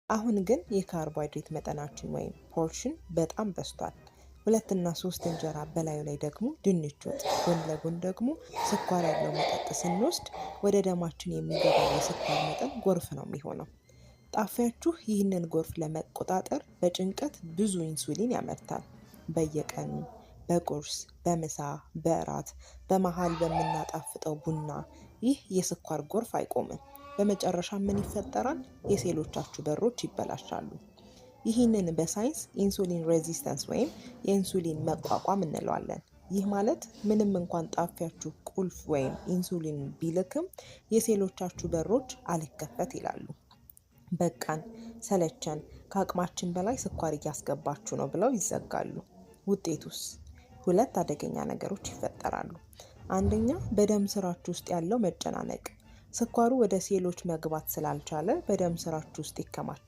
አሁን ግን የካርቦሃይድሬት መጠናችን ወይም ፖርሽን በጣም በዝቷል። 2 እና 3 እንጀራ በላዩ ላይ ደግሞ ድንች ወጥ፣ ጎን ለጎን ደግሞ ስኳር ያለው መጠጥ ስንወስድ ወደ ደማችን የሚገባው የስኳር መጠን ጎርፍ ነው የሚሆነው። ጣፊያችሁ ይህንን ጎርፍ ለመቆጣጠር በጭንቀት ብዙ ኢንሱሊን ያመርታል። በየቀኑ በቁርስ፣ በምሳ፣ በእራት፣ በመሃል በምናጣፍጠው ቡና ይህ የስኳር ጎርፍ አይቆምም። በመጨረሻ ምን ይፈጠራል? የሴሎቻችሁ በሮች ይበላሻሉ። ይህንን በሳይንስ ኢንሱሊን ሬዚስተንስ ወይም የኢንሱሊን መቋቋም እንለዋለን። ይህ ማለት ምንም እንኳን ጣፊያችሁ ቁልፍ ወይም ኢንሱሊን ቢልክም የሴሎቻችሁ በሮች አልከፈት ይላሉ። በቃን፣ ሰለቸን፣ ከአቅማችን በላይ ስኳር እያስገባችሁ ነው ብለው ይዘጋሉ። ውጤቱስ? 2 አደገኛ ነገሮች ይፈጠራሉ። አንደኛ፣ በደም ስራችሁ ውስጥ ያለው መጨናነቅ። ስኳሩ ወደ ሴሎች መግባት ስላልቻለ በደም ስራችሁ ውስጥ ይከማቻል።